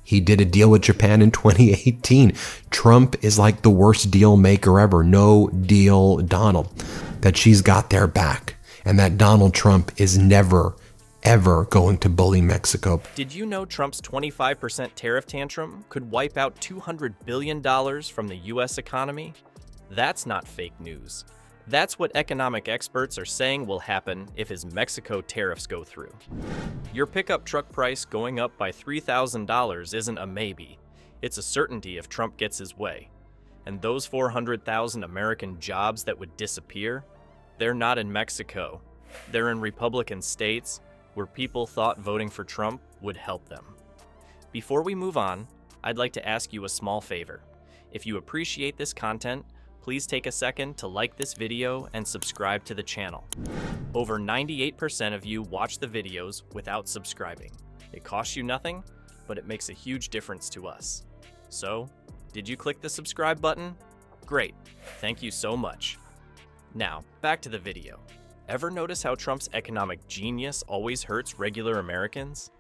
He did a deal with Japan in 2018. Trump is like the worst deal maker ever. No deal, Donald. That she's got their back. And that Donald Trump is never, ever going to bully Mexico. Did you know Trump's 25% tariff tantrum could wipe out $200 billion from the U.S. economy? That's not fake news. That's what economic experts are saying will happen if his Mexico tariffs go through. Your pickup truck price going up by $3,000 isn't a maybe. It's a certainty if Trump gets his way. And those 400,000 American jobs that would disappear, they're not in Mexico. They're in Republican states where people thought voting for Trump would help them. Before we move on, I'd like to ask you a small favor. If you appreciate this content, please take a second to like this video and subscribe to the channel. Over 98% of you watch the videos without subscribing. It costs you nothing, but it makes a huge difference to us. So, did you click the subscribe button? Great, thank you so much. Now, back to the video. Ever notice how Trump's economic genius always hurts regular Americans?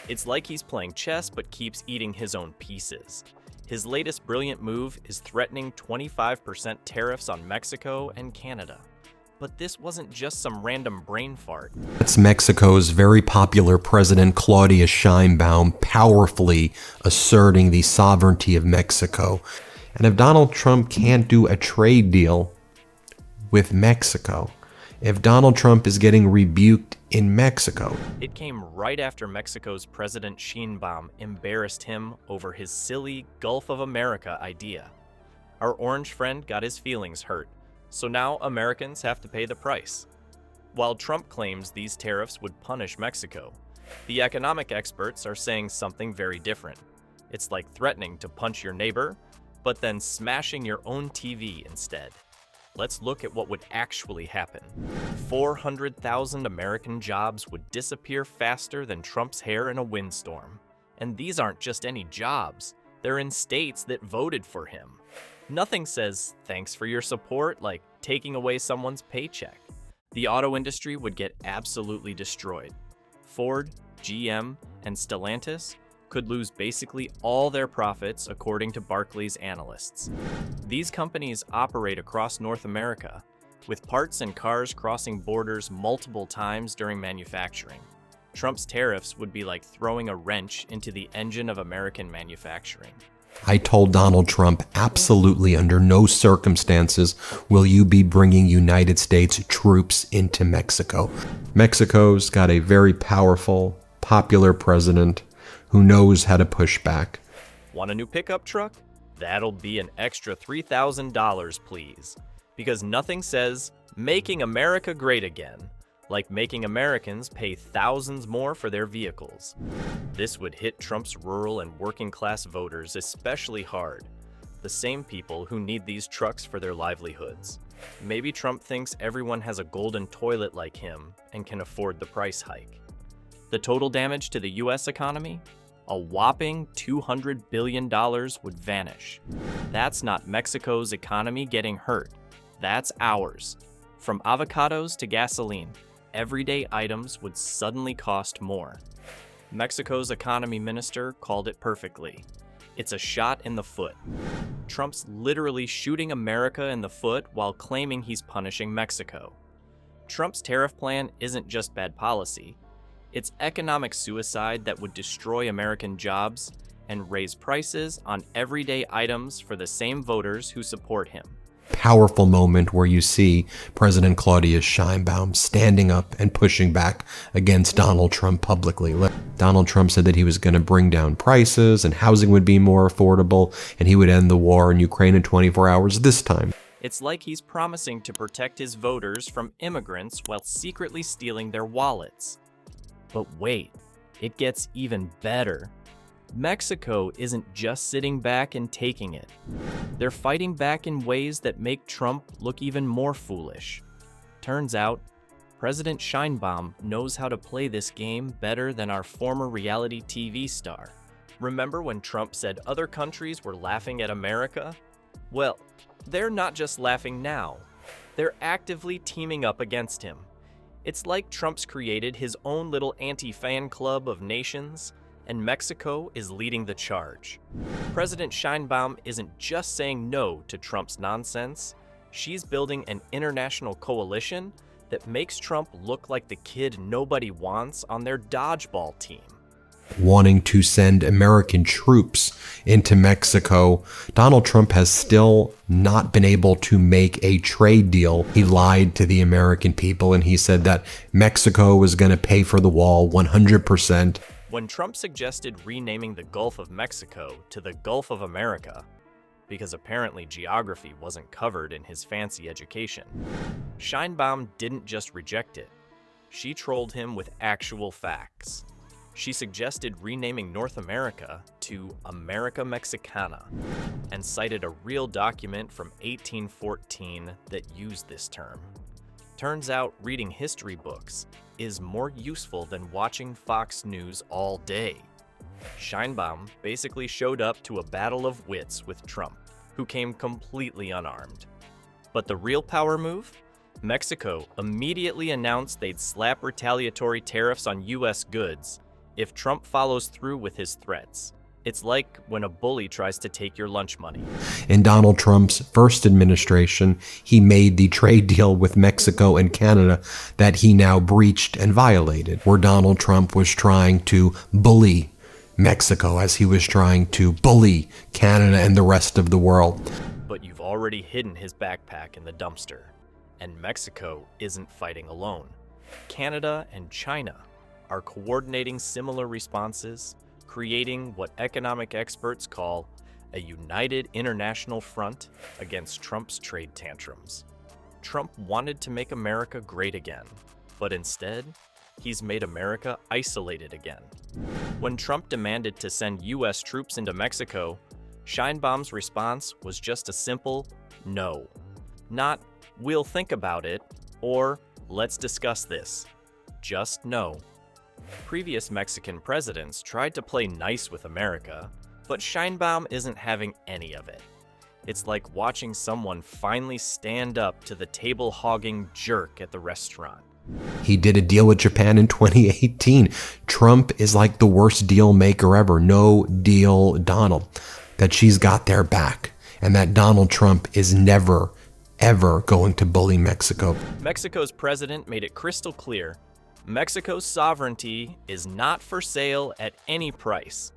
It's like he's playing chess but keeps eating his own pieces. His latest brilliant move is threatening 25% tariffs on Mexico and Canada. But this wasn't just some random brain fart. That's Mexico's very popular President Claudia Sheinbaum powerfully asserting the sovereignty of Mexico. And if Donald Trump can't do a trade deal with Mexico, if Donald Trump is getting rebuked in Mexico. It came right after Mexico's President Sheinbaum embarrassed him over his silly Gulf of America idea. Our orange friend got his feelings hurt, so now Americans have to pay the price. While Trump claims these tariffs would punish Mexico, the economic experts are saying something very different. It's like threatening to punch your neighbor, but then smashing your own TV instead. Let's look at what would actually happen. 400,000 American jobs would disappear faster than Trump's hair in a windstorm. And these aren't just any jobs. They're in states that voted for him. Nothing says thanks for your support like taking away someone's paycheck. The auto industry would get absolutely destroyed. Ford, GM, and Stellantis could lose basically all their profits according to Barclays analysts. These companies operate across North America, with parts and cars crossing borders multiple times during manufacturing. Trump's tariffs would be like throwing a wrench into the engine of American manufacturing. I told Donald Trump, absolutely under no circumstances will you be bringing United States troops into Mexico. Mexico's got a very powerful, popular president who knows how to push back. Want a new pickup truck? That'll be an extra $3,000, please. Because nothing says, making America great again, like making Americans pay thousands more for their vehicles. This would hit Trump's rural and working class voters especially hard, the same people who need these trucks for their livelihoods. Maybe Trump thinks everyone has a golden toilet like him and can afford the price hike. The total damage to the U.S. economy? A whopping $200 billion would vanish. That's not Mexico's economy getting hurt. That's ours. From avocados to gasoline, everyday items would suddenly cost more. Mexico's economy minister called it perfectly. It's a shot in the foot. Trump's literally shooting America in the foot while claiming he's punishing Mexico. Trump's tariff plan isn't just bad policy. It's economic suicide that would destroy American jobs and raise prices on everyday items for the same voters who support him. Powerful moment where you see President Claudia Sheinbaum standing up and pushing back against Donald Trump publicly. Donald Trump said that he was going to bring down prices and housing would be more affordable and he would end the war in Ukraine in 24 hours this time. It's like he's promising to protect his voters from immigrants while secretly stealing their wallets. But wait, it gets even better. Mexico isn't just sitting back and taking it. They're fighting back in ways that make Trump look even more foolish. Turns out, President Sheinbaum knows how to play this game better than our former reality TV star. Remember when Trump said other countries were laughing at America? Well, they're not just laughing now. They're actively teaming up against him. It's like Trump's created his own little anti-fan club of nations, and Mexico is leading the charge. President Sheinbaum isn't just saying no to Trump's nonsense, she's building an international coalition that makes Trump look like the kid nobody wants on their dodgeball team. Wanting to send American troops into Mexico, Donald Trump has still not been able to make a trade deal. He lied to the American people and he said that Mexico was going to pay for the wall 100%. When Trump suggested renaming the Gulf of Mexico to the Gulf of America, because apparently geography wasn't covered in his fancy education, Sheinbaum didn't just reject it. She trolled him with actual facts. She suggested renaming North America to America Mexicana and cited a real document from 1814 that used this term. Turns out reading history books is more useful than watching Fox News all day. Sheinbaum basically showed up to a battle of wits with Trump, who came completely unarmed. But the real power move? Mexico immediately announced they'd slap retaliatory tariffs on U.S. goods if Trump follows through with his threats. It's like when a bully tries to take your lunch money. In Donald Trump's first administration, he made the trade deal with Mexico and Canada that he now breached and violated, where Donald Trump was trying to bully Mexico as he was trying to bully Canada and the rest of the world. But you've already hidden his backpack in the dumpster, and Mexico isn't fighting alone. Canada and China are coordinating similar responses, creating what economic experts call a united international front against Trump's trade tantrums. Trump wanted to make America great again, but instead, he's made America isolated again. When Trump demanded to send U.S. troops into Mexico, Sheinbaum's response was just a simple no. Not, we'll think about it, or let's discuss this. Just no. Previous Mexican presidents tried to play nice with America, but Sheinbaum isn't having any of it. It's like watching someone finally stand up to the table-hogging jerk at the restaurant. He did a deal with Japan in 2018. Trump is like the worst deal maker ever. No deal Donald. That she's got their back. And that Donald Trump is never, ever going to bully Mexico. Mexico's president made it crystal clear Mexico's sovereignty is not for sale at any price.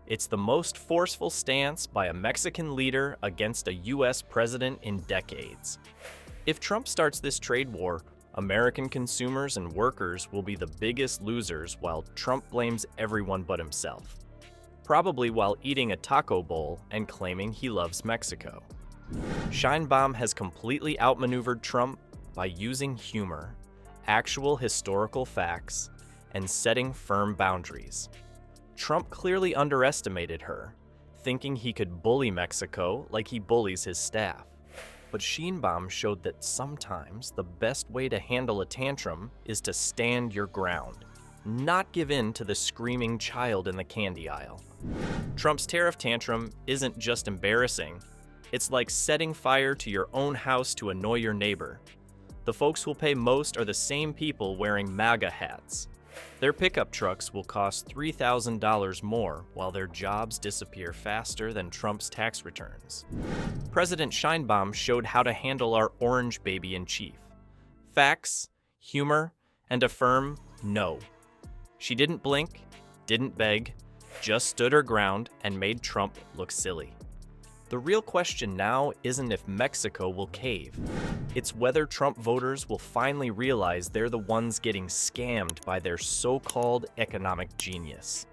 It's the most forceful stance by a Mexican leader against a U.S. president in decades. If Trump starts this trade war, American consumers and workers will be the biggest losers while Trump blames everyone but himself. Probably while eating a taco bowl and claiming he loves Mexico. Sheinbaum has completely outmaneuvered Trump by using humor, actual historical facts, and setting firm boundaries. Trump clearly underestimated her, thinking he could bully Mexico like he bullies his staff. But Sheinbaum showed that sometimes the best way to handle a tantrum is to stand your ground, not give in to the screaming child in the candy aisle. Trump's tariff tantrum isn't just embarrassing, it's like setting fire to your own house to annoy your neighbor. The folks who'll pay most are the same people wearing MAGA hats. Their pickup trucks will cost $3,000 more while their jobs disappear faster than Trump's tax returns. President Sheinbaum showed how to handle our orange baby in chief. Facts, humor, and a firm no. She didn't blink, didn't beg, just stood her ground and made Trump look silly. The real question now isn't if Mexico will cave. It's whether Trump voters will finally realize they're the ones getting scammed by their so-called economic genius.